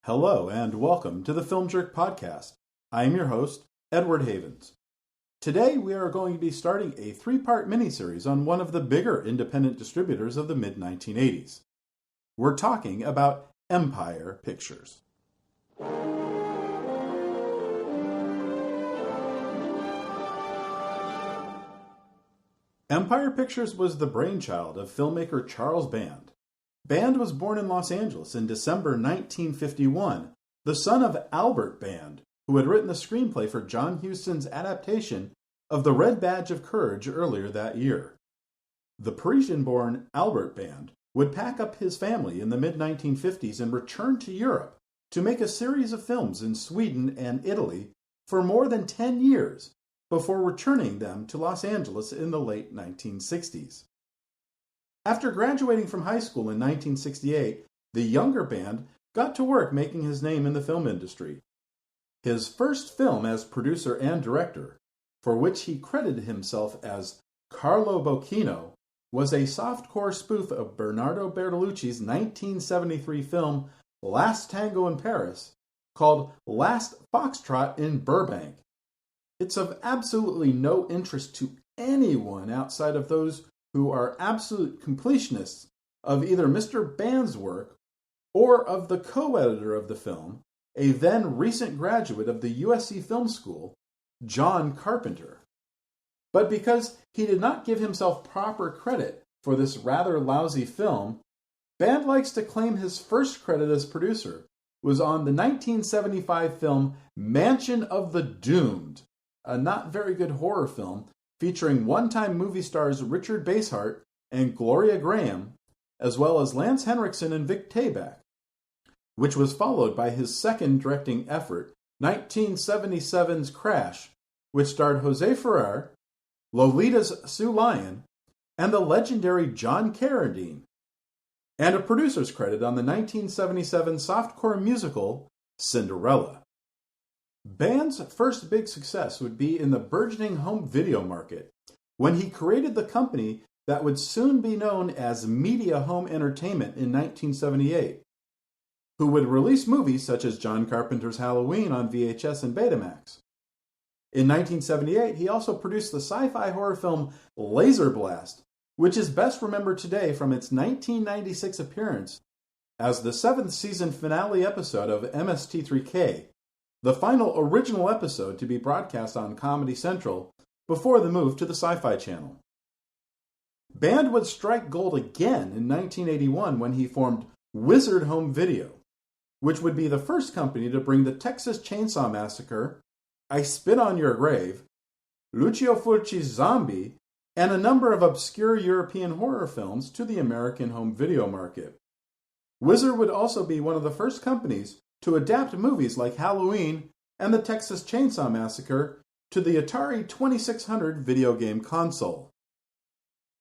Hello and welcome to the Film Jerk Podcast. I am your host, Edward Havens. Today we are going to be starting a three-part miniseries on one of the bigger independent distributors of the mid-1980s. We're talking about Empire Pictures. Empire Pictures was the brainchild of filmmaker Charles Band. Band was born in Los Angeles in December 1951, the son of Albert Band, who had written the screenplay for John Huston's adaptation of The Red Badge of Courage earlier that year. The Parisian-born Albert Band would pack up his family in the mid-1950s and return to Europe to make a series of films in Sweden and Italy for more than 10 years before returning them to Los Angeles in the late 1960s. After graduating from high school in 1968, the younger Band got to work making his name in the film industry. His first film as producer and director, for which he credited himself as Carlo Bocchino, was a softcore spoof of Bernardo Bertolucci's 1973 film Last Tango in Paris, called Last Foxtrot in Burbank. It's of absolutely no interest to anyone outside of those who are absolute completionists of either Mr. Band's work or of the co-editor of the film, a then recent graduate of the USC Film School, John Carpenter. But because he did not give himself proper credit for this rather lousy film, Band likes to claim his first credit as producer was on the 1975 film Mansion of the Doomed, a not very good horror film featuring one-time movie stars Richard Basehart and Gloria Graham, as well as Lance Henriksen and Vic Tayback, which was followed by his second directing effort, 1977's Crash, which starred Jose Ferrer, Lolita's Sue Lyon, and the legendary John Carradine, and a producer's credit on the 1977 softcore musical Cinderella. Band's first big success would be in the burgeoning home video market, when he created the company that would soon be known as Media Home Entertainment in 1978, who would release movies such as John Carpenter's Halloween on VHS and Betamax. In 1978, he also produced the sci-fi horror film Laser Blast, which is best remembered today from its 1996 appearance as the 7th season finale episode of MST3K, the final original episode to be broadcast on Comedy Central before the move to the Sci-Fi Channel. Band would strike gold again in 1981 when he formed Wizard Home Video, which would be the first company to bring the Texas Chainsaw Massacre, I Spit on Your Grave, Lucio Fulci's Zombie, and a number of obscure European horror films to the American home video market. Wizard would also be one of the first companies to adapt movies like Halloween and the Texas Chainsaw Massacre to the Atari 2600 video game console.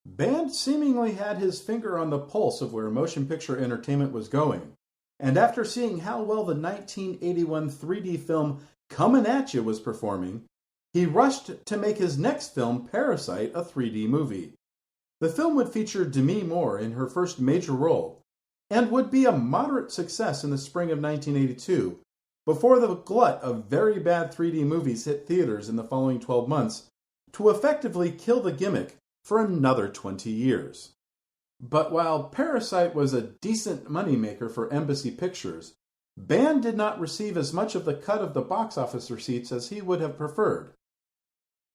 Band seemingly had his finger on the pulse of where motion picture entertainment was going, and after seeing how well the 1981 3D film Comin' At Ya was performing, he rushed to make his next film, Parasite, a 3D movie. The film would feature Demi Moore in her first major role, and would be a moderate success in the spring of 1982, before the glut of very bad 3D movies hit theaters in the following 12 months to effectively kill the gimmick for another 20 years. But while Parasite was a decent moneymaker for Embassy Pictures, Band did not receive as much of the cut of the box office receipts as he would have preferred.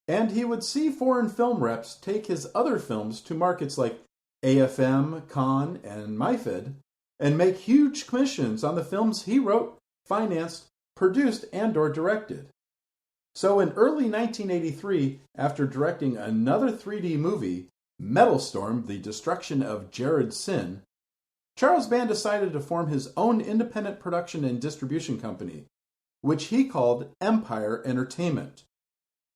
And he would see foreign film reps take his other films to markets like AFM, Cannes, and MyFed, and make huge commissions on the films he wrote, financed, produced, and/or directed. So in early 1983, after directing another 3D movie, Metal Storm, The Destruction of Jared Sin, Charles Band decided to form his own independent production and distribution company, which he called Empire Entertainment.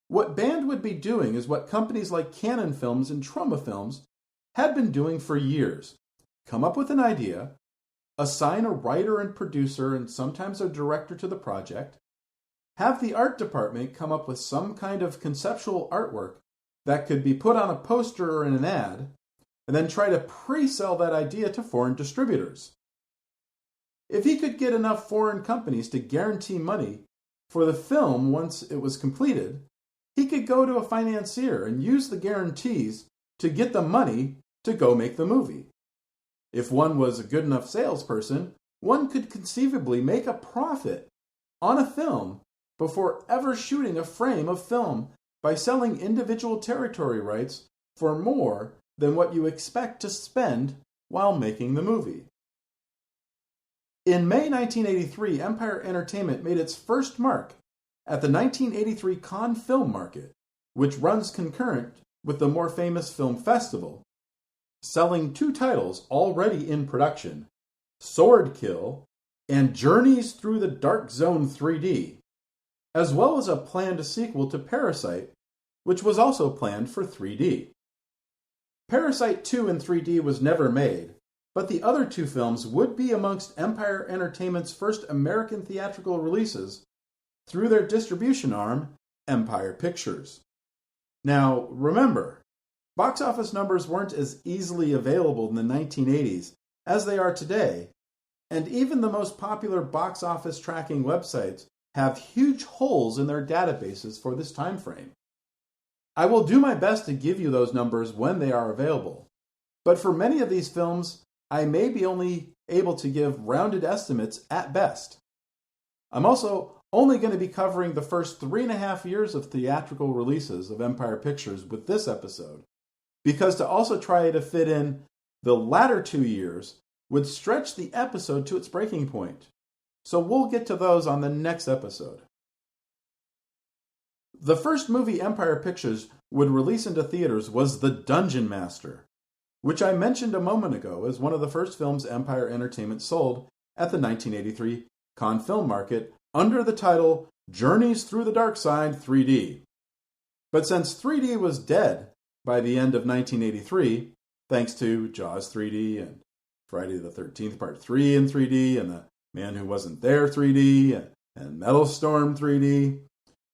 What Band would be doing is what companies like Cannon Films and Troma Films had been doing for years. Come up with an idea, assign a writer and producer and sometimes a director to the project, have the art department come up with some kind of conceptual artwork that could be put on a poster or in an ad, and then try to pre-sell that idea to foreign distributors. if he could get enough foreign companies to guarantee money for the film once it was completed, he could go to a financier and use the guarantees to get the money to go make the movie. If one was a good enough salesperson, one could conceivably make a profit on a film before ever shooting a frame of film by selling individual territory rights for more than what you expect to spend while making the movie. In May 1983, Empire Entertainment made its first mark at the 1983 Cannes Film Market, which runs concurrent with the more famous film festival, selling two titles already in production, Swordkill and Journeys Through the Dark Zone 3D, as well as a planned sequel to Parasite, which was also planned for 3D. Parasite 2 in 3D was never made, but the other two films would be amongst Empire Entertainment's first American theatrical releases through their distribution arm, Empire Pictures. Now, remember, box office numbers weren't as easily available in the 1980s as they are today, and even the most popular box office tracking websites have huge holes in their databases for this time frame. I will do my best to give you those numbers when they are available, but for many of these films, I may be only able to give rounded estimates at best. I'm also only going to be covering the first 3.5 years of theatrical releases of Empire Pictures with this episode, because to also try to fit in the latter 2 years would stretch the episode to its breaking point. So we'll get to those on the next episode. The first movie Empire Pictures would release into theaters was The Dungeonmaster, which I mentioned a moment ago as one of the first films Empire Entertainment sold at the 1983 Cannes Film Market under the title Journeys Through the Dark Side 3D. But since 3D was dead by the end of 1983, thanks to Jaws 3D and Friday the 13th Part 3 in 3D and The Man Who Wasn't There 3D and Metal Storm 3D,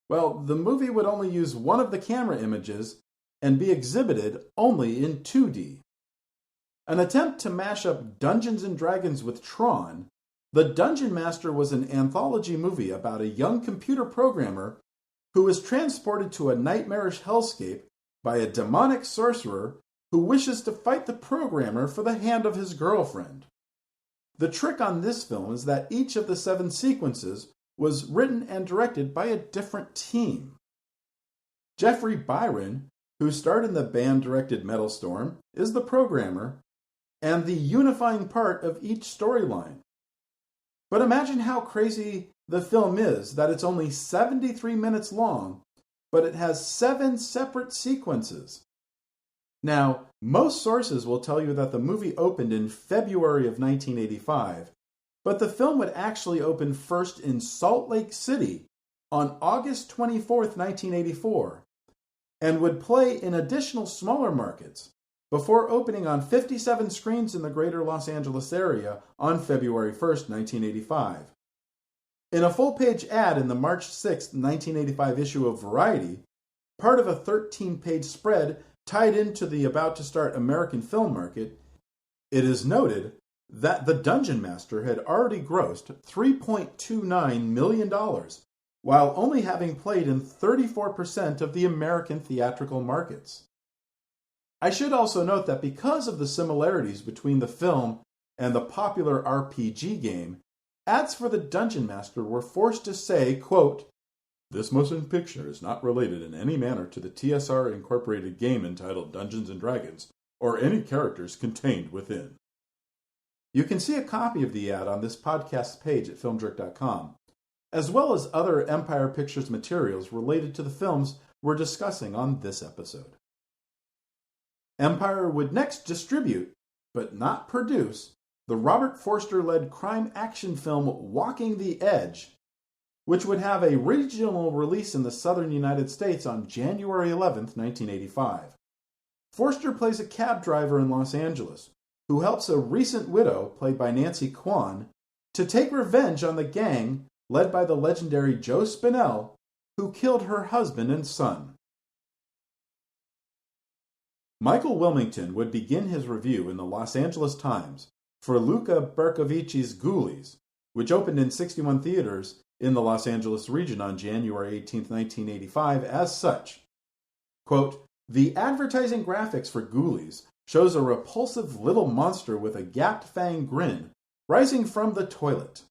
well, the movie would only use one of the camera images and be exhibited only in 2D. An attempt to mash up Dungeons & Dragons with Tron, The Dungeonmaster was an anthology movie about a young computer programmer who is transported to a nightmarish hellscape by a demonic sorcerer who wishes to fight the programmer for the hand of his girlfriend. The trick on this film is that each of the 7 sequences was written and directed by a different team. Jeffrey Byron, who starred in the band-directed Metal Storm, is the programmer and the unifying part of each storyline. But imagine how crazy the film is that it's only 73 minutes long, but it has 7 separate sequences. Now, most sources will tell you that the movie opened in February of 1985, but the film would actually open first in Salt Lake City on August 24th, 1984, and would play in additional smaller markets before opening on 57 screens in the greater Los Angeles area on February 1st, 1985. In a full-page ad in the March 6, 1985 issue of Variety, part of a 13-page spread tied into the about-to-start American film market, it is noted that The Dungeonmaster had already grossed $3.29 million, while only having played in 34% of the American theatrical markets. I should also note that because of the similarities between the film and the popular RPG game, ads for The Dungeonmaster were forced to say, quote, "This motion picture is not related in any manner to the TSR Incorporated game entitled Dungeons & Dragons, or any characters contained within." You can see a copy of the ad on this podcast's page at filmdrick.com, as well as other Empire Pictures materials related to the films we're discussing on this episode. Empire would next distribute, but not produce, the Robert Forster-led crime action film Walking the Edge, which would have a regional release in the southern United States on January 11th, 1985. Forster plays a cab driver in Los Angeles who helps a recent widow, played by Nancy Kwan, to take revenge on the gang led by the legendary Joe Spinell, who killed her husband and son. Michael Wilmington would begin his review in the Los Angeles Times for Luca Berkovici's Ghoulies, which opened in 61 theaters in the Los Angeles region on January 18, 1985, as such. Quote, "The advertising graphics for Ghoulies shows a repulsive little monster with a gapped-fanged grin rising from the toilet.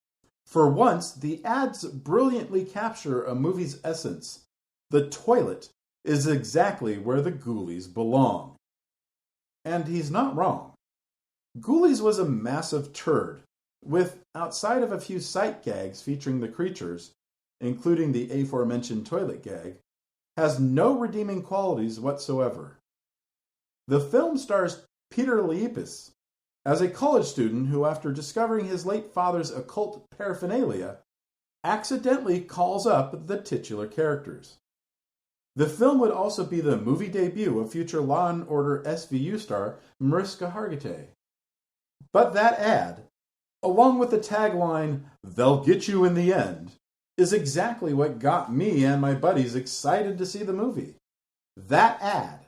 For once, the ads brilliantly capture a movie's essence. The toilet is exactly where the Ghoulies belong." And he's not wrong. Ghoulies was a massive turd, with, outside of a few sight gags featuring the creatures, including the aforementioned toilet gag, has no redeeming qualities whatsoever. The film stars Peter Liepis as a college student who, after discovering his late father's occult paraphernalia, accidentally calls up the titular characters. The film would also be the movie debut of future Law & Order SVU star Mariska Hargitay. But that ad, along with the tagline, "They'll get you in the end," is exactly what got me and my buddies excited to see the movie. That ad,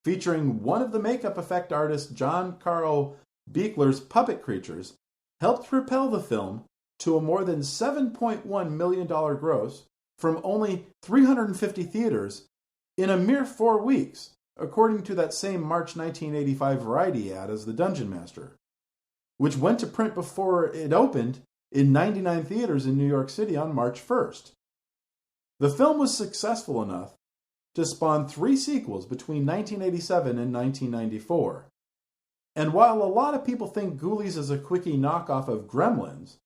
featuring one of the makeup effect artist John Carl Buechler's puppet creatures, helped propel the film to a more than $7.1 million gross from only 350 theaters in a mere 4 weeks, according to that same March 1985 Variety ad as the Dungeonmaster, which went to print before it opened in 99 theaters in New York City on March 1st. The film was successful enough to spawn 3 sequels between 1987 and 1994. And while a lot of people think Ghoulies is a quickie knockoff of Gremlins,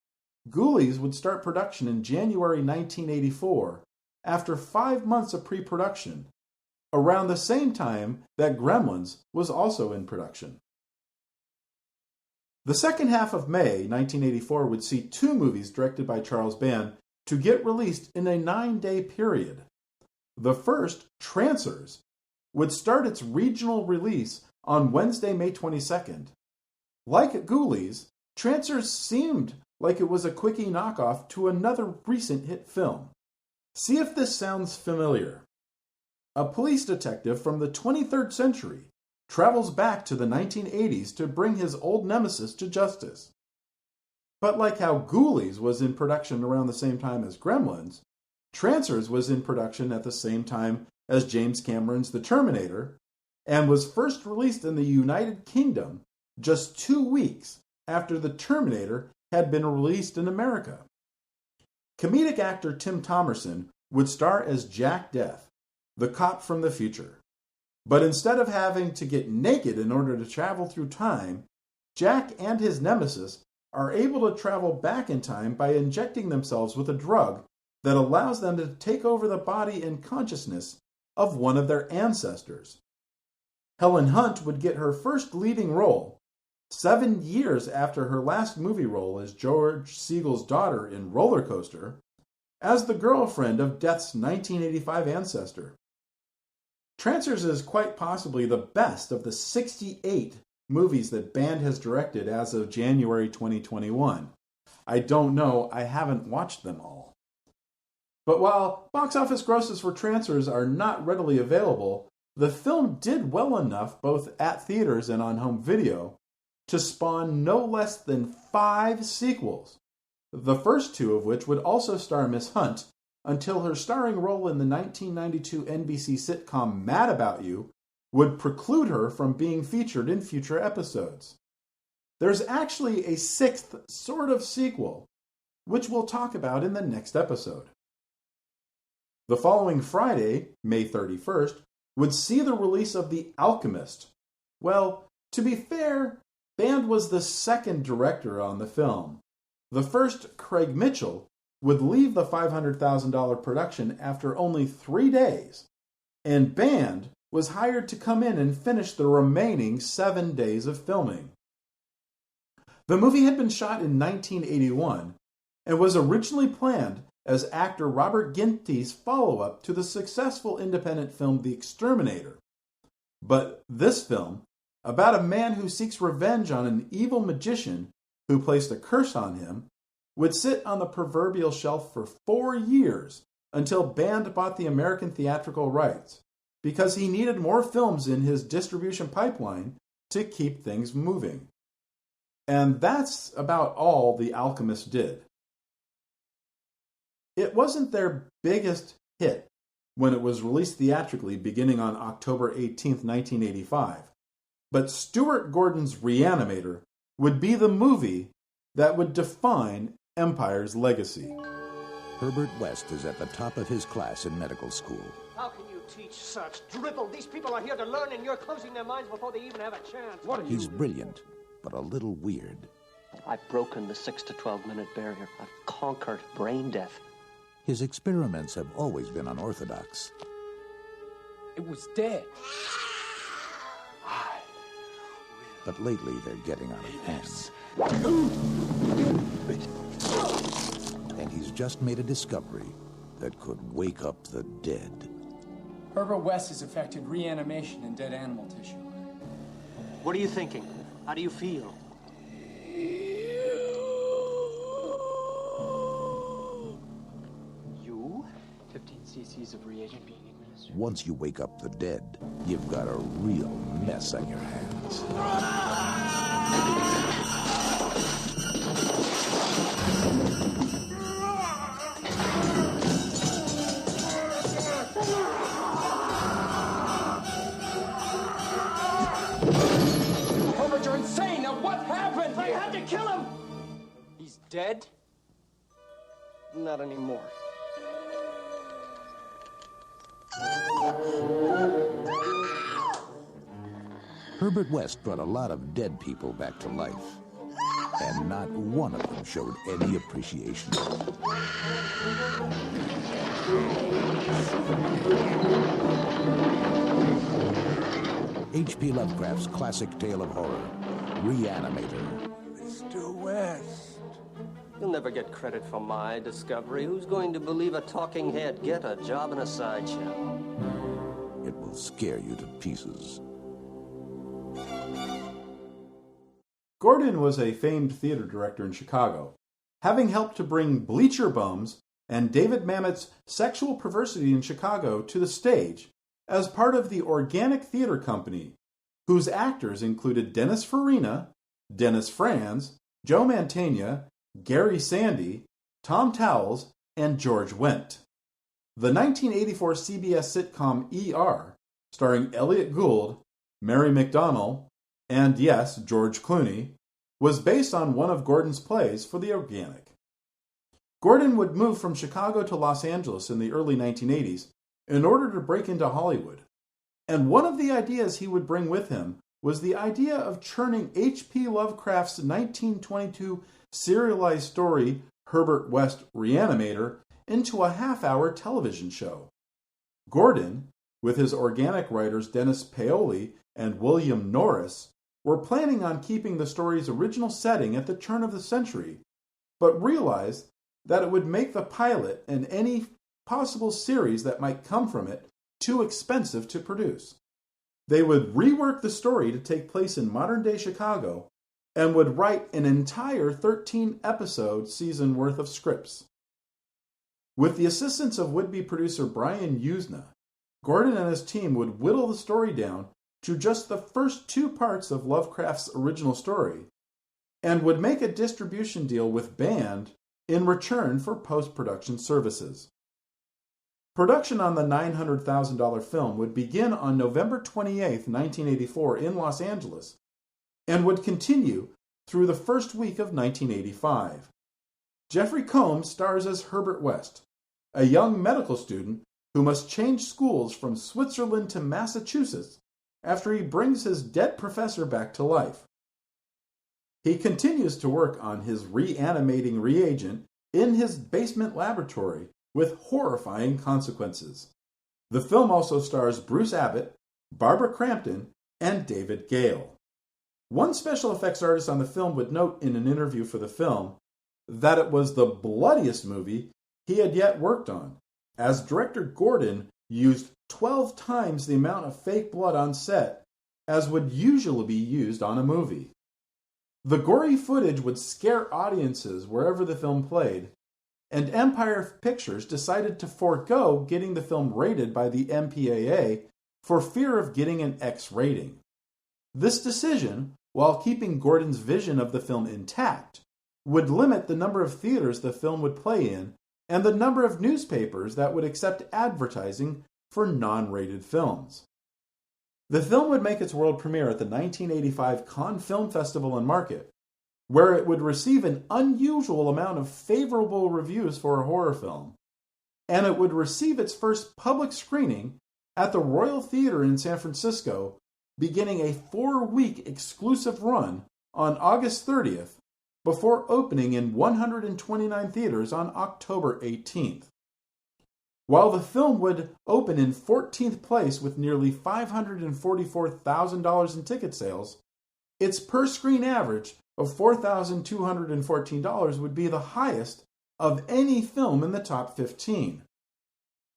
Ghoulies would start production in January 1984 after 5 months of pre-production, around the same time that Gremlins was also in production. The second half of May 1984 would see 2 movies directed by Charles Band to get released in a 9-day period. The first, Trancers, would start its regional release on Wednesday, May 22nd. Like Ghoulies, Trancers seemed like it was a quickie knockoff to another recent hit film. See if this sounds familiar. A police detective from the 23rd century travels back to the 1980s to bring his old nemesis to justice. But like how Ghoulies was in production around the same time as Gremlins, Trancers was in production at the same time as James Cameron's The Terminator, and was first released in the United Kingdom just 2 weeks after The Terminator had been released in America. Comedic actor Tim Thomerson would star as Jack Death, the cop from the future. But instead of having to get naked in order to travel through time, Jack and his nemesis are able to travel back in time by injecting themselves with a drug that allows them to take over the body and consciousness of one of their ancestors. Helen Hunt would get her first leading role 7 years after her last movie role as George Siegel's daughter in Roller Coaster, as the girlfriend of Death's 1985 ancestor. Trancers is quite possibly the best of the 68 movies that Band has directed as of January 2021. I don't know, I haven't watched them all. But while box office grosses for Trancers are not readily available, the film did well enough both at theaters and on home video to spawn no less than 5 sequels, the first 2 of which would also star Miss Hunt until her starring role in the 1992 NBC sitcom Mad About You would preclude her from being featured in future episodes. There's actually a 6th sort of sequel, which we'll talk about in the next episode. The following Friday, May 31st, would see the release of The Alchemist. Well, to be fair, Band was the second director on the film. The first, Craig Mitchell, would leave the $500,000 production after only 3 days, and Band was hired to come in and finish the remaining 7 days of filming. The movie had been shot in 1981 and was originally planned as actor Robert Ginty's follow-up to the successful independent film The Exterminator. But this film, about a man who seeks revenge on an evil magician who placed a curse on him, would sit on the proverbial shelf for 4 years until Band bought the American theatrical rights, because he needed more films in his distribution pipeline to keep things moving. And that's about all The Alchemist did. It wasn't their biggest hit when it was released theatrically beginning on October 18, 1985, but Stuart Gordon's Re-Animator would be the movie that would define Empire's legacy. Herbert West is at the top of his class in medical school. How can you teach such dribble? These people are here to learn, and you're closing their minds before they even have a chance. What are you? He's brilliant, but a little weird. I've broken the 6 to 12 minute barrier. I've conquered brain death. His experiments have always been unorthodox. It was dead. But lately they're getting out of hand. And he's just made a discovery that could wake up the dead. Herbert West has affected reanimation in dead animal tissue. What are you thinking? How do you feel? You? 15 cc's of reagent being administered. Once you wake up the dead, you've got a real mess on your hands. Herbert, you're insane! Now what happened? I had to kill him! He's dead? Not anymore. Herbert West brought a lot of dead people back to life, and not one of them showed any appreciation. H.P. Lovecraft's classic tale of horror, Re-Animator. Mr. West. You'll never get credit for my discovery. Who's going to believe a talking head? Get a job in a sideshow. It will scare you to pieces. Gordon was a famed theater director in Chicago, having helped to bring Bleacher Bums and David Mamet's Sexual Perversity in Chicago to the stage as part of the Organic Theater Company, whose actors included Dennis Farina, Dennis Franz, Joe Mantegna, Gary Sandy, Tom Towles, and George Wendt. The 1984 CBS sitcom ER, starring Elliot Gould, Mary McDonnell, and yes, George Clooney, was based on one of Gordon's plays for the Organic. Gordon would move from Chicago to Los Angeles in the early 1980s in order to break into Hollywood. And one of the ideas he would bring with him was the idea of churning H.P. Lovecraft's 1922 serialized story, Herbert West Re-Animator, into a half-hour television show. Gordon, with his Organic writers Dennis Paoli and William Norris, were planning on keeping the story's original setting at the turn of the century, but realized that it would make the pilot and any possible series that might come from it too expensive to produce. They would rework the story to take place in modern-day Chicago and would write an entire 13-episode season worth of scripts. With the assistance of would-be producer Brian Usna, Gordon and his team would whittle the story down to just the first 2 parts of Lovecraft's original story, and would make a distribution deal with Band in return for post-production services. Production on the $900,000 film would begin on November 28, 1984 in Los Angeles, and would continue through the first week of 1985. Jeffrey Combs stars as Herbert West, a young medical student who must change schools from Switzerland to Massachusetts after he brings his dead professor back to life. He continues to work on his reanimating reagent in his basement laboratory with horrifying consequences. The film also stars Bruce Abbott, Barbara Crampton, and David Gale. One special effects artist on the film would note in an interview for the film that it was the bloodiest movie he had yet worked on, as director Gordon used 12 times the amount of fake blood on set as would usually be used on a movie. The gory footage would scare audiences wherever the film played, and Empire Pictures decided to forego getting the film rated by the MPAA for fear of getting an X rating. This decision, while keeping Gordon's vision of the film intact, would limit the number of theaters the film would play in and the number of newspapers that would accept advertising for non-rated films. The film would make its world premiere at the 1985 Cannes Film Festival and Market, where it would receive an unusual amount of favorable reviews for a horror film, and it would receive its first public screening at the Royal Theater in San Francisco, beginning a 4-week exclusive run on August 30th, before opening in 129 theaters on October 18th. While the film would open in 14th place with nearly $544,000 in ticket sales, its per-screen average of $4,214 would be the highest of any film in the top 15.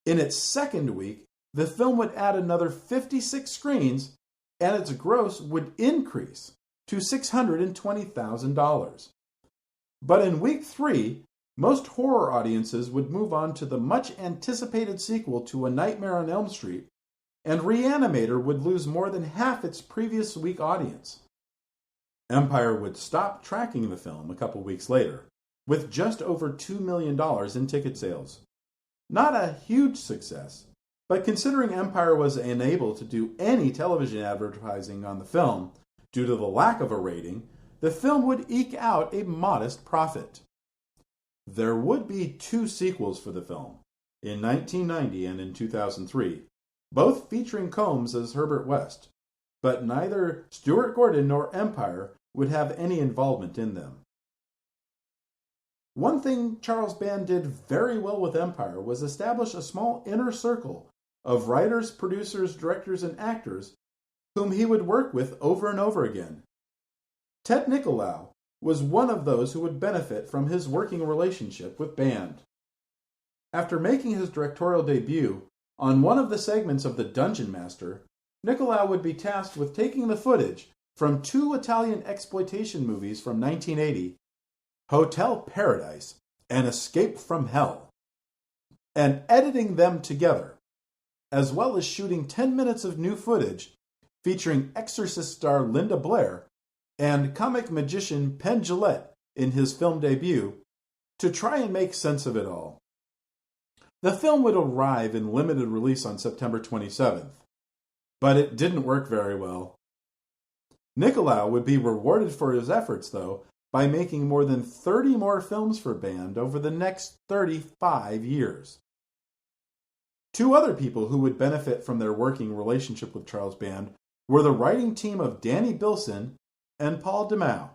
In its second week, the film would add another 56 screens, and its gross would increase to $620,000. But in week 3, most horror audiences would move on to the much-anticipated sequel to A Nightmare on Elm Street, and Re-Animator would lose more than half its previous week audience. Empire would stop tracking the film a couple weeks later, with just over $2 million in ticket sales. Not a huge success, but considering Empire was unable to do any television advertising on the film due to the lack of a rating, the film would eke out a modest profit. There would be 2 sequels for the film, in 1990 and in 2003, both featuring Combs as Herbert West, but neither Stuart Gordon nor Empire would have any involvement in them. One thing Charles Band did very well with Empire was establish a small inner circle of writers, producers, directors, and actors whom he would work with over and over again. Ted Nicolaou was one of those who would benefit from his working relationship with Band. After making his directorial debut on one of the segments of the Dungeonmaster, Nicolaou would be tasked with taking the footage from 2 Italian exploitation movies from 1980, Hotel Paradise and Escape from Hell, and editing them together, as well as shooting 10 minutes of new footage featuring Exorcist star Linda Blair and comic magician Penn Jillette in his film debut, to try and make sense of it all. The film would arrive in limited release on September 27th, but it didn't work very well. Nicolaou would be rewarded for his efforts, though, by making more than 30 more films for Band over the next 35 years. 2 other people who would benefit from their working relationship with Charles Band were the writing team of Danny Bilson and Paul DeMao.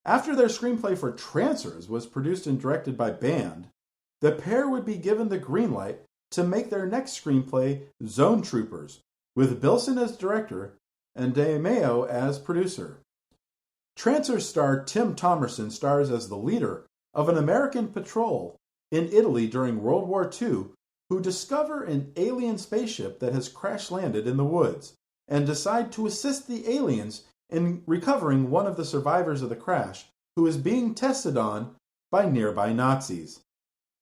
After their screenplay for Trancers was produced and directed by Band, the pair would be given the green light to make their next screenplay, Zone Troopers, with Bilson as director and DeMao as producer. Trancers star Tim Thomerson stars as the leader of an American patrol in Italy during World War II who discover an alien spaceship that has crash-landed in the woods and decide to assist the aliens in recovering one of the survivors of the crash, who is being tested on by nearby Nazis.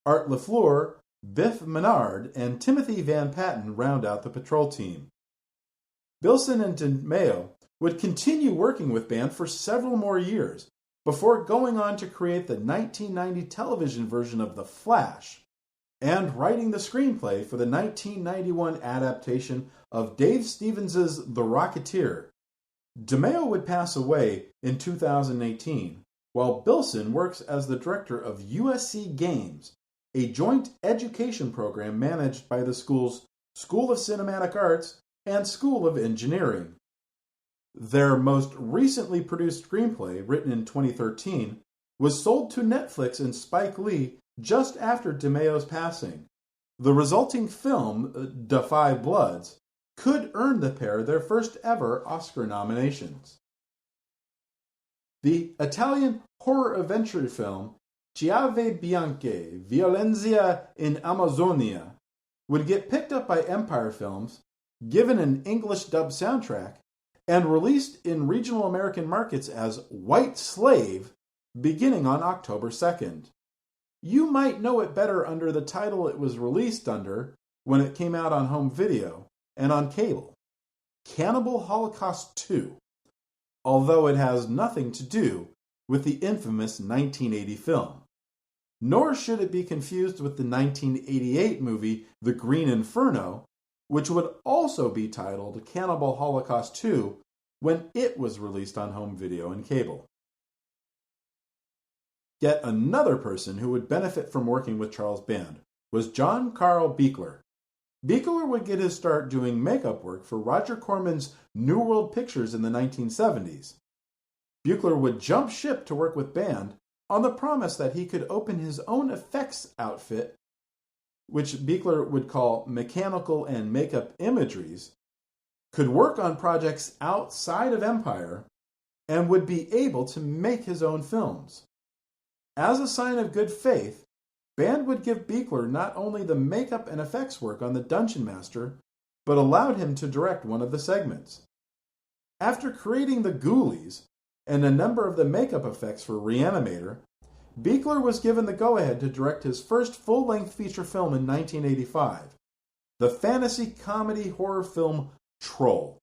Art LaFleur, Biff Menard, and Timothy Van Patten round out the patrol team. Bilson and DeMao would continue working with Band for several more years, before going on to create the 1990 television version of The Flash, and writing the screenplay for the 1991 adaptation of Dave Stevens' The Rocketeer. DeMao would pass away in 2018, while Bilson works as the director of USC Games, a joint education program managed by the school's School of Cinematic Arts and School of Engineering. Their most recently produced screenplay, written in 2013, was sold to Netflix and Spike Lee just after DeMao's passing. The resulting film, Da 5 Bloods, could earn the pair their first ever Oscar nominations. The Italian horror adventure film Chiave Bianche, Violenza in Amazonia would get picked up by Empire Films, given an English dub soundtrack, and released in regional American markets as White Slave beginning on October 2nd. You might know it better under the title it was released under when it came out on home video and on cable, Cannibal Holocaust 2, although it has nothing to do with the infamous 1980 film. nor should it be confused with the 1988 movie The Green Inferno, which would also be titled Cannibal Holocaust 2 when it was released on home video and cable. Yet another person who would benefit from working with Charles Band was John Carl Buechler. Buechler would get his start doing makeup work for Roger Corman's New World Pictures in the 1970s. Buechler would jump ship to work with Band on the promise that he could open his own effects outfit, which Buechler would call Mechanical and Makeup Imageries, could work on projects outside of Empire, and would be able to make his own films. As a sign of good faith, Band would give Buechler not only the makeup and effects work on the Dungeonmaster, but allowed him to direct one of the segments. After creating the Ghoulies and a number of the makeup effects for Re-Animator, Buechler was given the go-ahead to direct his first full-length feature film in 1985, the fantasy comedy horror film Troll.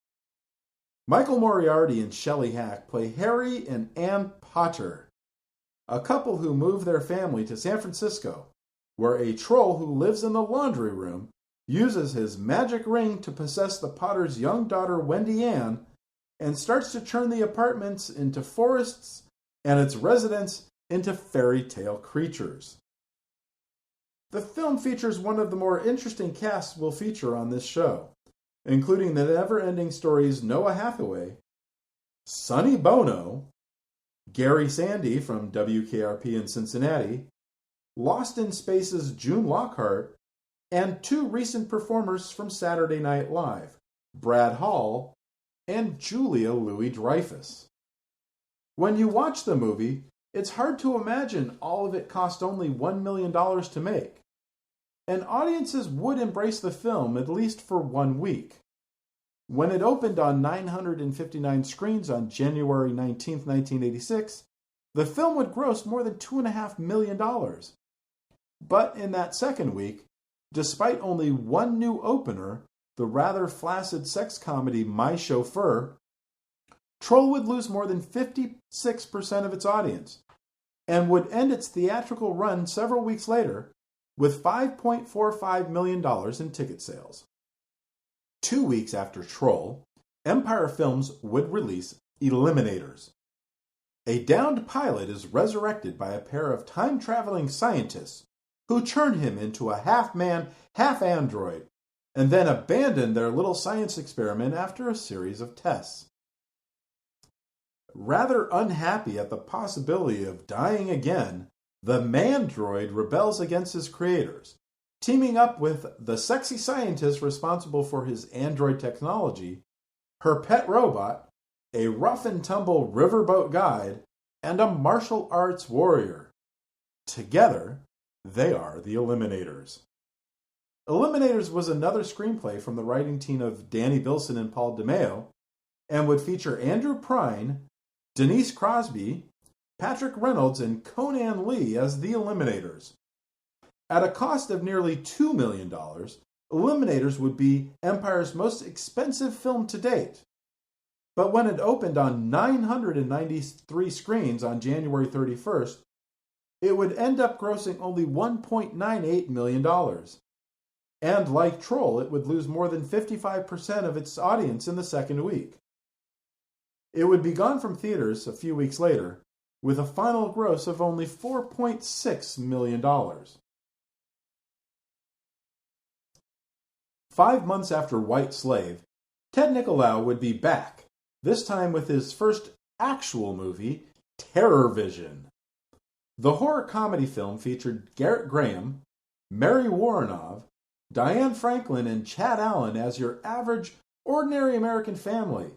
Michael Moriarty and Shelley Hack play Harry and Ann Potter, a couple who move their family to San Francisco, where a troll who lives in the laundry room uses his magic ring to possess the Potters' young daughter Wendy Ann and starts to turn the apartments into forests and its residents into fairy tale creatures. The film features one of the more interesting casts we'll feature on this show, including the never-ending stories Noah Hathaway, Sonny Bono, Gary Sandy from WKRP in Cincinnati, Lost in Space's June Lockhart, and two recent performers from Saturday Night Live, Brad Hall and Julia Louis-Dreyfus. When you watch the movie, it's hard to imagine all of it cost only $1 million to make, and audiences would embrace the film at least for 1 week. When it opened on 959 screens on January 19, 1986, the film would gross more than $2.5 million. But in that second week, despite only one new opener, the rather flaccid sex comedy My Chauffeur, Troll would lose more than 56% of its audience, and would end its theatrical run several weeks later with $5.45 million in ticket sales. 2 weeks after Troll, Empire Films would release Eliminators. A downed pilot is resurrected by a pair of time-traveling scientists who turn him into a half-man, half-android, and then abandon their little science experiment after a series of tests. Rather unhappy at the possibility of dying again, the Mandroid rebels against his creators, teaming up with the sexy scientist responsible for his android technology, her pet robot, a rough-and-tumble riverboat guide, and a martial arts warrior. Together, they are the Eliminators. Eliminators was another screenplay from the writing team of Danny Bilson and Paul DeMeo, and would feature Andrew Prine, Denise Crosby, Patrick Reynolds, and Conan Lee as the Eliminators. At a cost of nearly $2 million, Eliminators would be Empire's most expensive film to date. But when it opened on 993 screens on January 31st, it would end up grossing only $1.98 million. And like Troll, it would lose more than 55% of its audience in the second week. It would be gone from theaters a few weeks later, with a final gross of only $4.6 million. 5 months after White Slave, Ted Nicolaou would be back, this time with his first actual movie, Terror Vision. The horror comedy film featured Garrett Graham, Mary Woronov, Diane Franklin, and Chad Allen as your average, ordinary American family,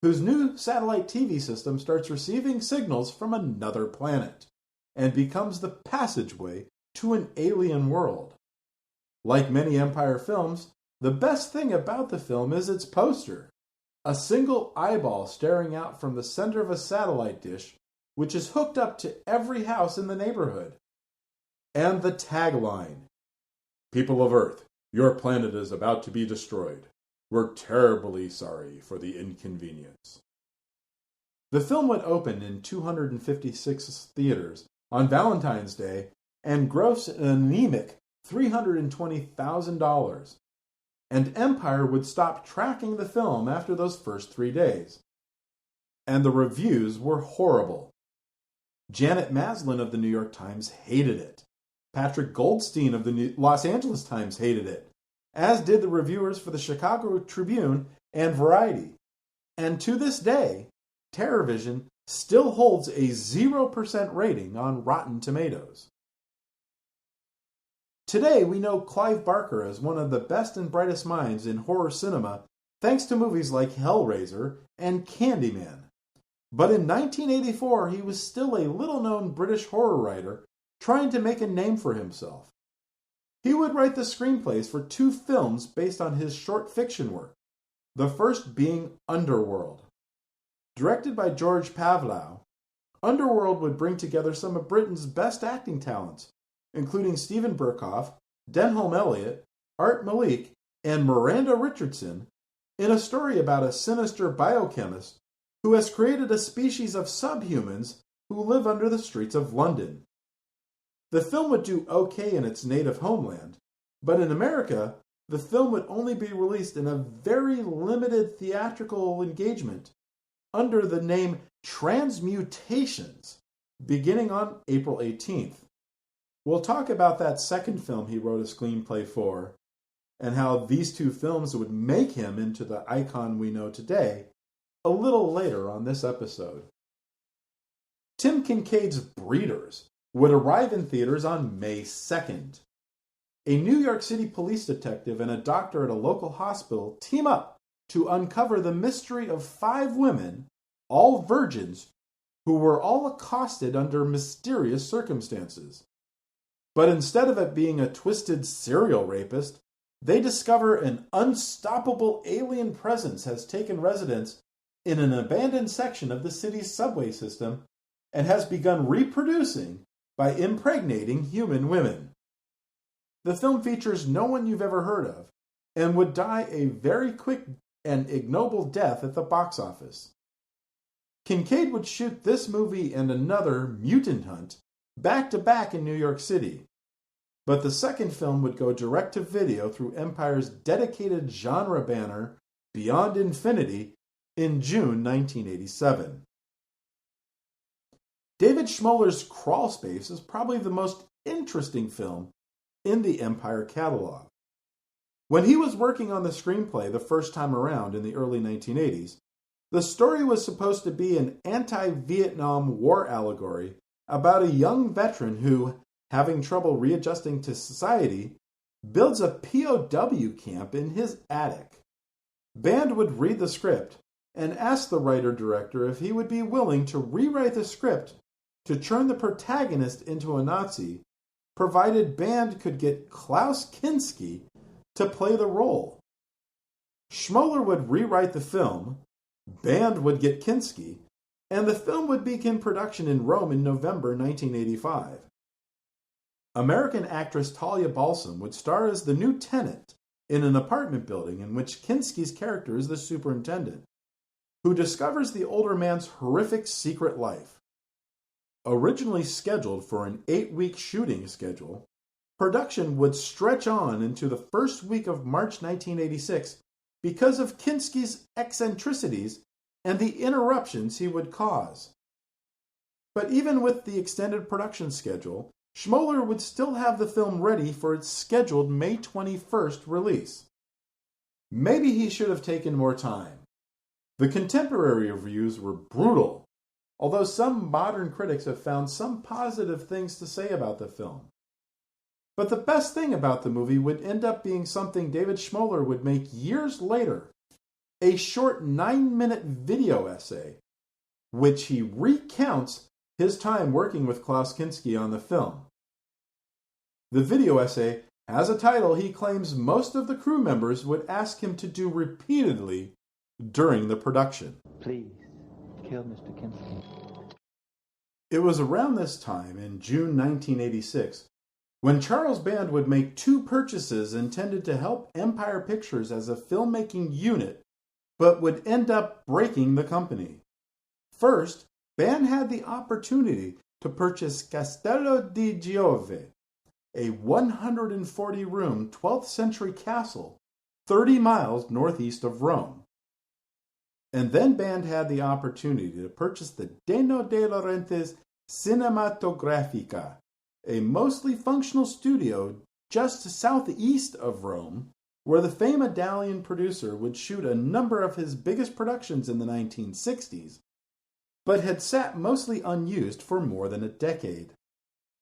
whose new satellite TV system starts receiving signals from another planet, and becomes the passageway to an alien world. Like many Empire films, the best thing about the film is its poster, a single eyeball staring out from the center of a satellite dish, which is hooked up to every house in the neighborhood. And the tagline, "People of Earth, your planet is about to be destroyed. We're terribly sorry for the inconvenience." The film would open in 256 theaters on Valentine's Day and grossed an anemic $320,000. And Empire would stop tracking the film after those first 3 days. And the reviews were horrible. Janet Maslin of the New York Times hated it. Patrick Goldstein of the Los Angeles Times hated it, as did the reviewers for the Chicago Tribune and Variety. And to this day, TerrorVision still holds a 0% rating on Rotten Tomatoes. Today, we know Clive Barker as one of the best and brightest minds in horror cinema thanks to movies like Hellraiser and Candyman. But in 1984, he was still a little-known British horror writer trying to make a name for himself. He would write the screenplays for 2 films based on his short fiction work, the first being Underworld. Directed by George Pavlov, Underworld would bring together some of Britain's best acting talents, including Stephen Burkoff, Denholm Elliott, Art Malik, and Miranda Richardson, in a story about a sinister biochemist who has created a species of subhumans who live under the streets of London. The film would do okay in its native homeland, but in America, the film would only be released in a very limited theatrical engagement under the name Transmutations, beginning on April 18th. We'll talk about that second film he wrote a screenplay for, and how these 2 films would make him into the icon we know today, a little later on this episode. Tim Kincaid's Breeders would arrive in theaters on May 2nd. A New York City police detective and a doctor at a local hospital team up to uncover the mystery of 5 women, all virgins, who were all accosted under mysterious circumstances. But instead of it being a twisted serial rapist, they discover an unstoppable alien presence has taken residence in an abandoned section of the city's subway system and has begun reproducing by impregnating human women. The film features no one you've ever heard of and would die a very quick and ignoble death at the box office. Kincaid would shoot this movie and another, Mutant Hunt, back-to-back in New York City. But the second film would go direct-to-video through Empire's dedicated genre banner, Beyond Infinity, in June 1987. David Schmoeller's Crawlspace is probably the most interesting film in the Empire catalog. When he was working on the screenplay the first time around in the early 1980s, the story was supposed to be an anti-Vietnam War allegory about a young veteran who, having trouble readjusting to society, builds a POW camp in his attic. Band would read the script and ask the writer-director if he would be willing to rewrite the script to turn the protagonist into a Nazi, provided Band could get Klaus Kinski to play the role. Schmoeller would rewrite the film, Band would get Kinski, and the film would begin production in Rome in November 1985. American actress Talia Balsam would star as the new tenant in an apartment building in which Kinski's character is the superintendent, who discovers the older man's horrific secret life. Originally scheduled for an 8-week shooting schedule, production would stretch on into the first week of March 1986 because of Kinski's eccentricities and the interruptions he would cause. But even with the extended production schedule, Schmoeller would still have the film ready for its scheduled May 21st release. Maybe he should have taken more time. The contemporary reviews were brutal, although some modern critics have found some positive things to say about the film. But the best thing about the movie would end up being something David Schmoeller would make years later, a short 9-minute video essay, which he recounts his time working with Klaus Kinski on the film. The video essay has a title he claims most of the crew members would ask him to do repeatedly during the production. Please, kill Mr. Kinski. It was around this time, in June 1986, when Charles Band would make 2 purchases intended to help Empire Pictures as a filmmaking unit, but would end up breaking the company. First, Band had the opportunity to purchase Castello di Giove, a 140-room 12th century castle 30 miles northeast of Rome. And then Band had the opportunity to purchase the Deno de Laurentiis Cinematografica, a mostly functional studio just southeast of Rome, where the famed Italian producer would shoot a number of his biggest productions in the 1960s, but had sat mostly unused for more than a decade.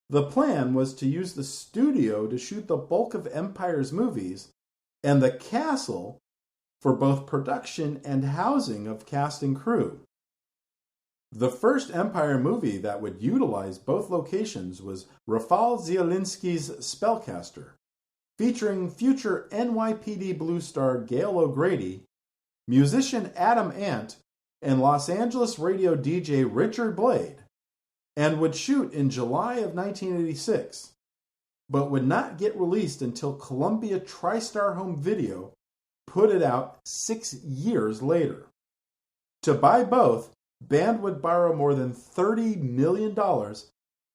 The plan was to use the studio to shoot the bulk of Empire's movies, and the castle for both production and housing of cast and crew. The first Empire movie that would utilize both locations was Rafał Zielinski's Spellcaster, featuring future NYPD Blue star Gail O'Grady, musician Adam Ant, and Los Angeles radio DJ Richard Blade, and would shoot in July of 1986, but would not get released until Columbia TriStar Home Video put it out 6 years later. To buy both, Band would borrow more than $30 million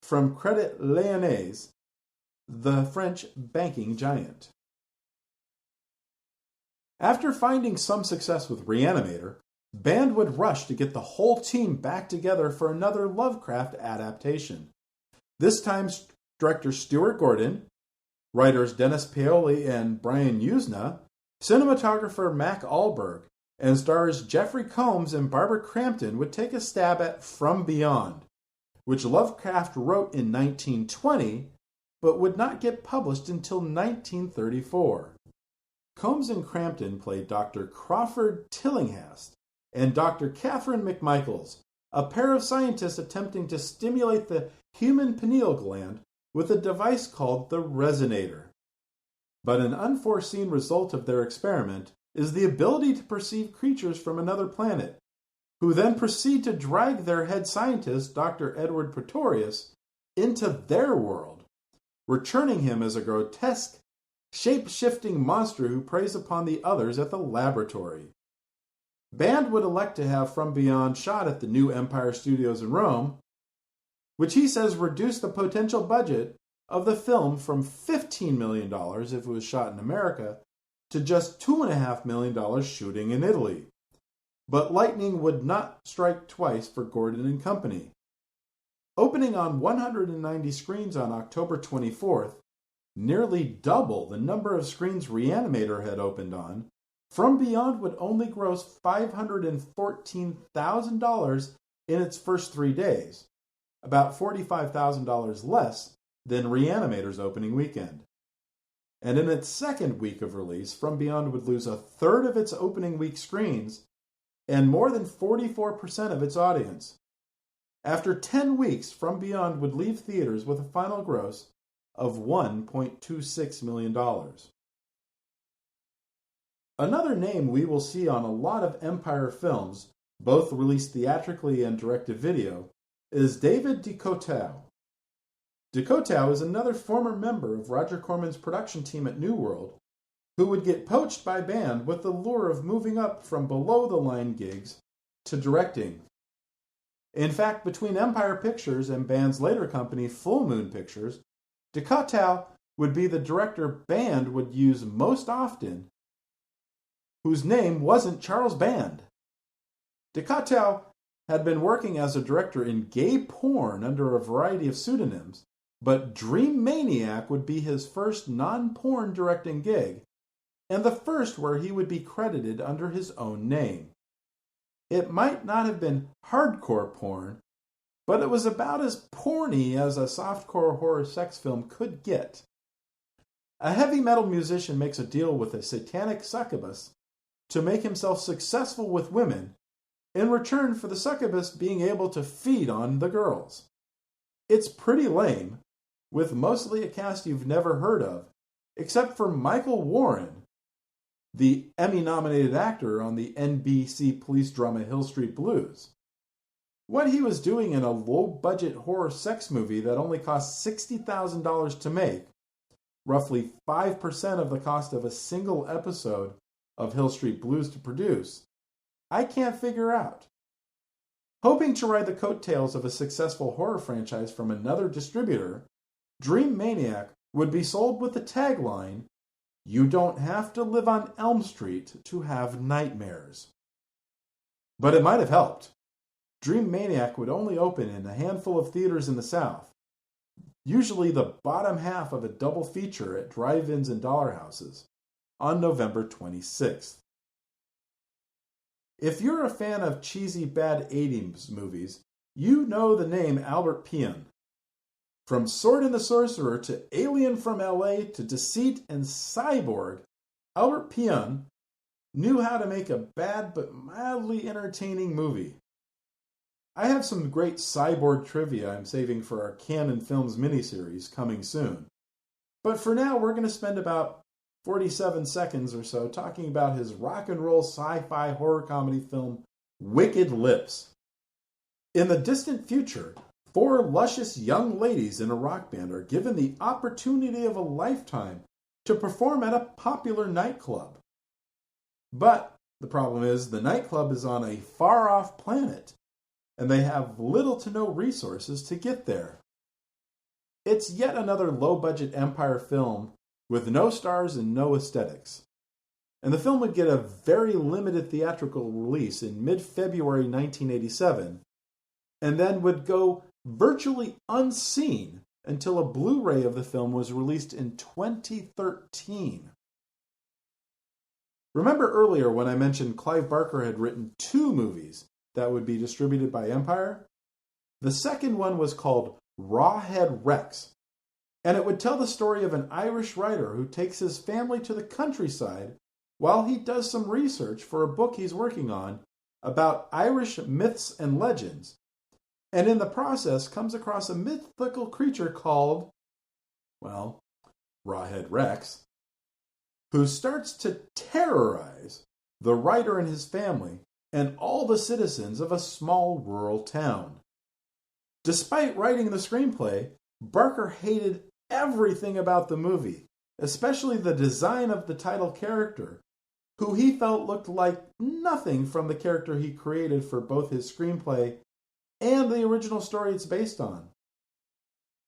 from Credit Lyonnais, the French banking giant. After finding some success with Re-Animator, Band would rush to get the whole team back together for another Lovecraft adaptation. This time, director Stuart Gordon, writers Dennis Paoli and Brian Usna, cinematographer Mac Allberg, and stars Jeffrey Combs and Barbara Crampton would take a stab at From Beyond, which Lovecraft wrote in 1920, but would not get published until 1934. Combs and Crampton played Dr. Crawford Tillinghast and Dr. Catherine McMichaels, a pair of scientists attempting to stimulate the human pineal gland with a device called the resonator. But an unforeseen result of their experiment is the ability to perceive creatures from another planet, who then proceed to drag their head scientist, Dr. Edward Pretorius, into their world, returning him as a grotesque, shape-shifting monster who preys upon the others at the laboratory. Band would elect to have From Beyond shot at the new Empire Studios in Rome, which he says reduced the potential budget of the film from $15 million if it was shot in America to just $2.5 million shooting in Italy. But lightning would not strike twice for Gordon and company. Opening on 190 screens on October 24th, nearly double the number of screens Re-Animator had opened on, From Beyond would only gross $514,000 in its first 3 days, about $45,000 less than Re-Animator's opening weekend. And in its second week of release, From Beyond would lose a third of its opening week screens and more than 44% of its audience. After 10 weeks, From Beyond would leave theaters with a final gross of $1.26 million. Another name we will see on a lot of Empire films, both released theatrically and direct-to-video, is David DeCoteau. DeCoteau is another former member of Roger Corman's production team at New World, who would get poached by Band with the lure of moving up from below-the-line gigs to directing. In fact, between Empire Pictures and Band's later company, Full Moon Pictures, DeCoteau would be the director Band would use most often, whose name wasn't Charles Band. DeCoteau had been working as a director in gay porn under a variety of pseudonyms, but Dreamaniac would be his first non-porn directing gig, and the first where he would be credited under his own name. It might not have been hardcore porn, but it was about as porny as a softcore horror sex film could get. A heavy metal musician makes a deal with a satanic succubus to make himself successful with women in return for the succubus being able to feed on the girls. It's pretty lame, with mostly a cast you've never heard of, except for Michael Warren, the Emmy-nominated actor on the NBC police drama Hill Street Blues. What he was doing in a low-budget horror sex movie that only cost $60,000 to make, roughly 5% of the cost of a single episode of Hill Street Blues to produce, I can't figure out. Hoping to ride the coattails of a successful horror franchise from another distributor, Dreamaniac would be sold with the tagline, "You don't have to live on Elm Street to have nightmares." But it might have helped. Dreamaniac would only open in a handful of theaters in the South, usually the bottom half of a double feature at drive-ins and dollar houses, on November 26th. If you're a fan of cheesy bad 80s movies, you know the name Albert Pyun. From Sword and the Sorcerer to Alien from LA to Deceit and Cyborg, Albert Pyun knew how to make a bad but mildly entertaining movie. I have some great cyborg trivia I'm saving for our Canon Films miniseries coming soon. But for now, we're going to spend about 47 seconds or so talking about his rock and roll sci-fi horror comedy film, Wicked Lips. In the distant future, 4 luscious young ladies in a rock band are given the opportunity of a lifetime to perform at a popular nightclub. But the problem is, the nightclub is on a far-off planet, and they have little to no resources to get there. It's yet another low-budget Empire film with no stars and no aesthetics. And the film would get a very limited theatrical release in mid-February 1987, and then would go virtually unseen until a Blu-ray of the film was released in 2013. Remember earlier when I mentioned Clive Barker had written 2 movies that would be distributed by Empire? The second one was called Rawhead Rex, and it would tell the story of an Irish writer who takes his family to the countryside while he does some research for a book he's working on about Irish myths and legends, and in the process comes across a mythical creature called, well, Rawhead Rex, who starts to terrorize the writer and his family and all the citizens of a small rural town. Despite writing the screenplay, Barker hated everything about the movie, especially the design of the title character, who he felt looked like nothing from the character he created for both his screenplay and the original story it's based on.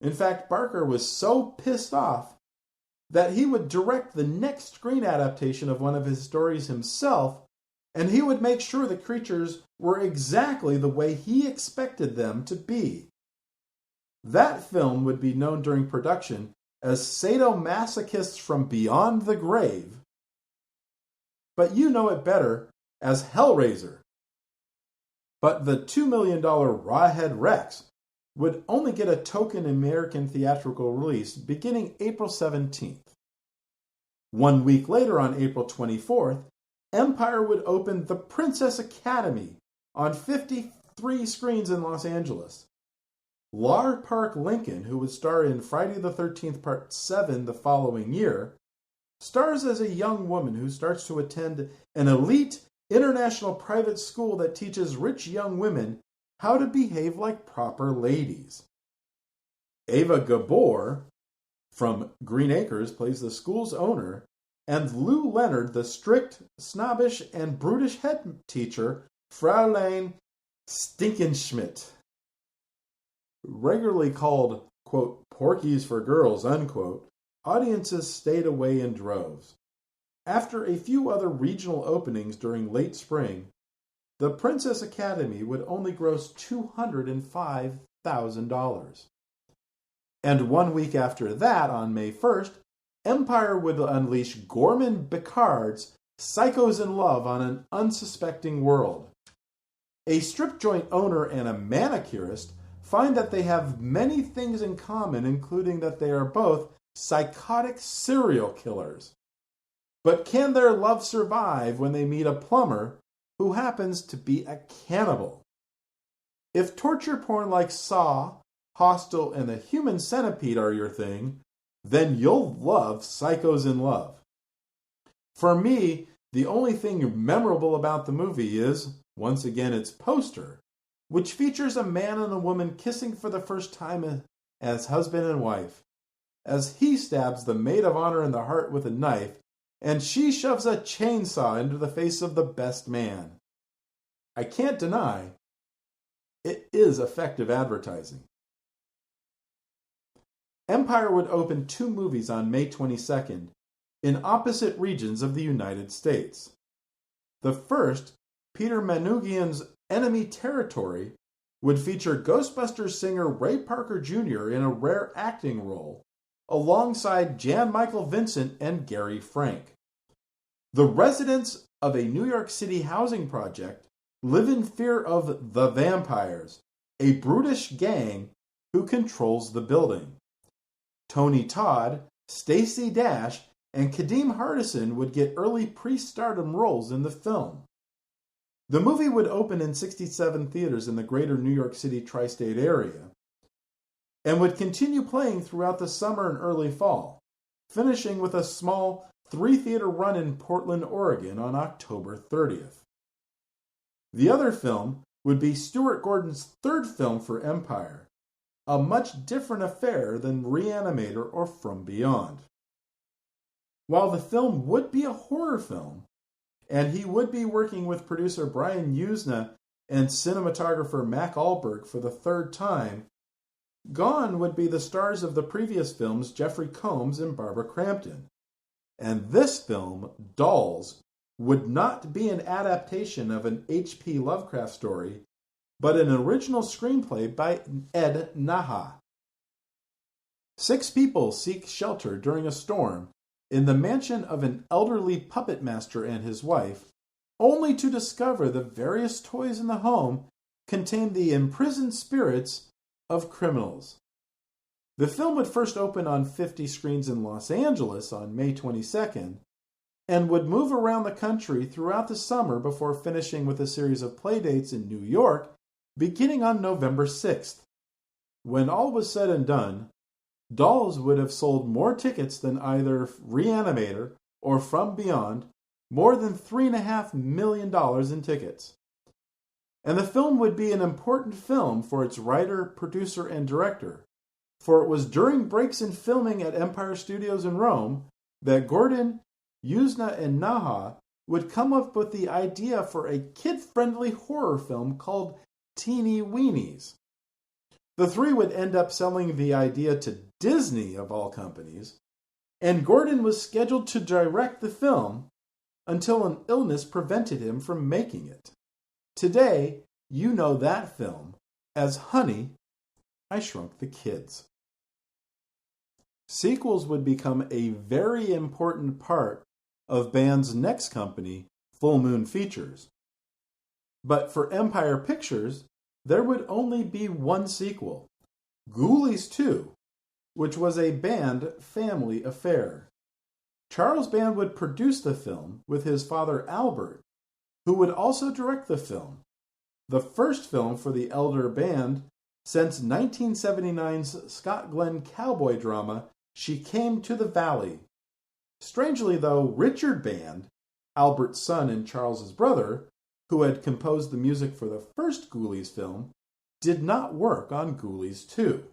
In fact, Barker was so pissed off that he would direct the next screen adaptation of one of his stories himself, and he would make sure the creatures were exactly the way he expected them to be. That film would be known during production as Sadomasochists from Beyond the Grave, but you know it better as Hellraiser. But the $2 million Rawhead Rex would only get a token American theatrical release beginning April 17th. 1 week later, on April 24th, Empire would open The Princess Academy on 53 screens in Los Angeles. Lar Park Lincoln, who would star in Friday the 13th Part 7 the following year, stars as a young woman who starts to attend an elite international private school that teaches rich young women how to behave like proper ladies. Ava Gabor from Green Acres plays the school's owner, and Lou Leonard, the strict, snobbish, and brutish head teacher, Fraulein Stinkenschmidt. Regularly called, quote, Porkies for Girls, unquote, audiences stayed away in droves. After a few other regional openings during late spring, the Princess Academy would only gross $205,000. And 1 week after that, on May 1st, Empire would unleash Gorman Bickard's Psychos in Love on an unsuspecting world. A strip joint owner and a manicurist find that they have many things in common, including that they are both psychotic serial killers. But can their love survive when they meet a plumber who happens to be a cannibal? If torture porn like Saw, Hostel, and The Human Centipede are your thing, then you'll love Psychos in Love. For me, the only thing memorable about the movie is, once again, its poster, which features a man and a woman kissing for the first time as husband and wife, as he stabs the maid of honor in the heart with a knife, and she shoves a chainsaw into the face of the best man. I can't deny It is effective advertising. Empire would open 2 movies on May 22nd in opposite regions of the United States. The first, Peter Manoogian's Enemy Territory, would feature Ghostbusters singer Ray Parker Jr. in a rare acting role, alongside Jan Michael Vincent and Gary Frank. The residents of a New York City housing project live in fear of the vampires, a brutish gang who controls the building. Tony Todd, Stacey Dash, and Kadeem Hardison would get early pre-stardom roles in the film. The movie would open in 67 theaters in the greater New York City tri-state area and would continue playing throughout the summer and early fall, finishing with a small 3-theater run in Portland, Oregon on October 30th. The other film would be Stuart Gordon's 3rd film for Empire, a much different affair than Re-Animator or From Beyond. While the film would be a horror film, and he would be working with producer Brian Usna and cinematographer Mac Ahlberg for the 3rd time, gone would be the stars of the previous films Jeffrey Combs and Barbara Crampton. And this film, Dolls, would not be an adaptation of an H.P. Lovecraft story, but an original screenplay by Ed Naha. 6 people seek shelter during a storm in the mansion of an elderly puppet master and his wife, only to discover the various toys in the home contain the imprisoned spirits of criminals. The film would first open on 50 screens in Los Angeles on May 22nd, and would move around the country throughout the summer before finishing with a series of playdates in New York beginning on November 6th. When all was said and done, Dolls would have sold more tickets than either Re-Animator or From Beyond, more than $3.5 million in tickets. And the film would be an important film for its writer, producer, and director, for it was during breaks in filming at Empire Studios in Rome that Gordon, Usna, and Naha would come up with the idea for a kid-friendly horror film called Teeny Weenies. The 3 would end up selling the idea to Disney, of all companies, and Gordon was scheduled to direct the film until an illness prevented him from making it. Today, you know that film as Honey, I Shrunk the Kids. Sequels would become a very important part of Band's next company, Full Moon Features. But for Empire Pictures, there would only be one sequel, Ghoulies 2, which was a Band family affair. Charles Band would produce the film with his father Albert, who would also direct the film, the first film for the elder Band since 1979's Scott Glenn cowboy drama She Came to the Valley. Strangely though, Richard Band, Albert's son and Charles's brother, who had composed the music for the first Ghoulies film, did not work on Ghoulies 2.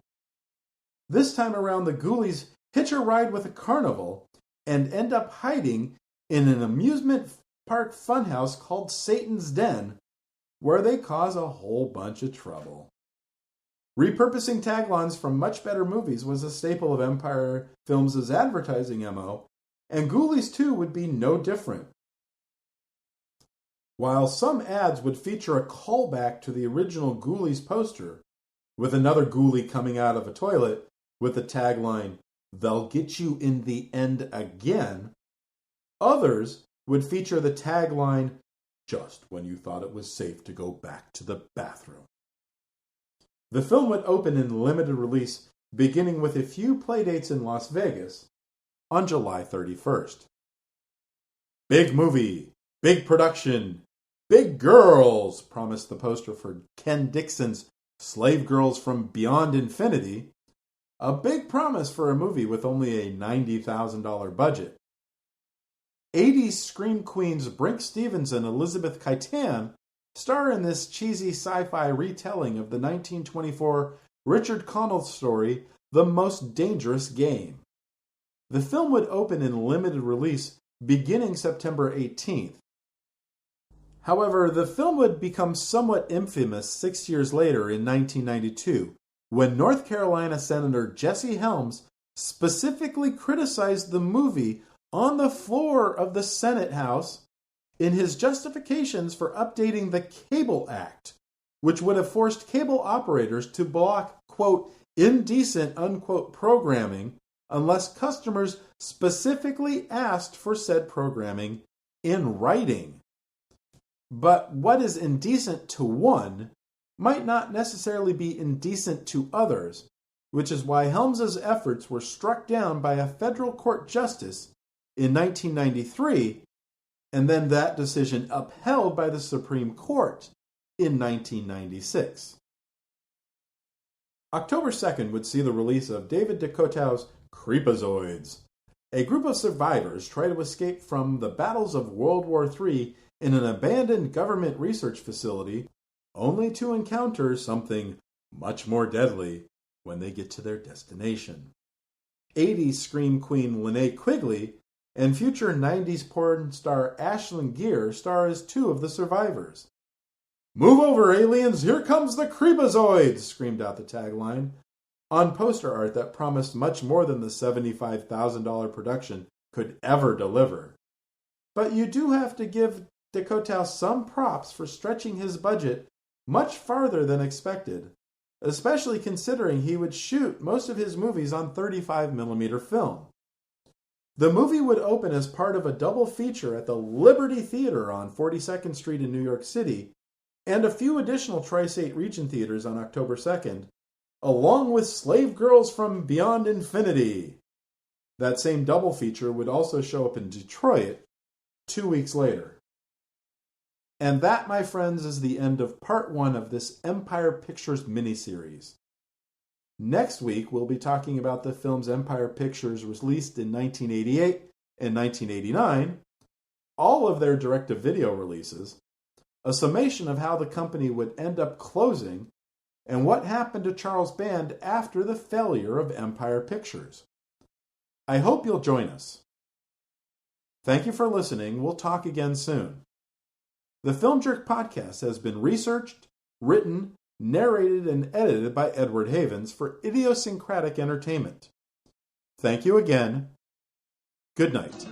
This time around, the Ghoulies hitch a ride with a carnival and end up hiding in an amusement park funhouse called Satan's Den, where they cause a whole bunch of trouble. Repurposing taglines from much better movies was a staple of Empire Films' advertising MO, and Ghoulies 2 would be no different. While some ads would feature a callback to the original Ghoulies poster, with another ghoulie coming out of a toilet with the tagline, "They'll get you in the end again," others would feature the tagline, "Just when you thought it was safe to go back to the bathroom." The film would open in limited release, beginning with a few playdates in Las Vegas on July 31st. Big movie, big production, big girls, promised the poster for Ken Dixon's Slave Girls from Beyond Infinity, a big promise for a movie with only a $90,000 budget. 80s scream queens Brink Stevens and Elizabeth Keitan star in this cheesy sci-fi retelling of the 1924 Richard Connell story, The Most Dangerous Game. The film would open in limited release beginning September 18th. However, the film would become somewhat infamous 6 years later in 1992, when North Carolina Senator Jesse Helms specifically criticized the movie on the floor of the Senate House in his justifications for updating the Cable Act, which would have forced cable operators to block, quote, indecent, unquote, programming unless customers specifically asked for said programming in writing. But what is indecent to one might not necessarily be indecent to others, which is why Helms's efforts were struck down by a federal court justice in 1993, and then that decision upheld by the Supreme Court in 1996. October 2nd would see the release of David DeCoteau's Creepozoids. A group of survivors try to escape from the battles of World War III in an abandoned government research facility, only to encounter something much more deadly when they get to their destination. 80s scream queen Linnea Quigley and future 90s porn star Ashlyn Gear star as two of the survivors. "Move over, aliens! Here comes the Creepozoids!" screamed out the tagline, on poster art that promised much more than the $75,000 production could ever deliver. But you do have to give DeCoteau some props for stretching his budget much farther than expected, especially considering he would shoot most of his movies on 35mm film. The movie would open as part of a double feature at the Liberty Theater on 42nd Street in New York City, and a few additional Tri-State region theaters on October 2nd, along with Slave Girls from Beyond Infinity. That same double feature would also show up in Detroit 2 weeks later. And that, my friends, is the end of part 1 of this Empire Pictures miniseries. Next week, we'll be talking about the films Empire Pictures released in 1988 and 1989, all of their direct-to-video releases, a summation of how the company would end up closing, and what happened to Charles Band after the failure of Empire Pictures. I hope you'll join us. Thank you for listening. We'll talk again soon. The Film Jerk podcast has been researched, written, narrated, and edited by Edward Havens for Idiosyncratic Entertainment. Thank you again. Good night.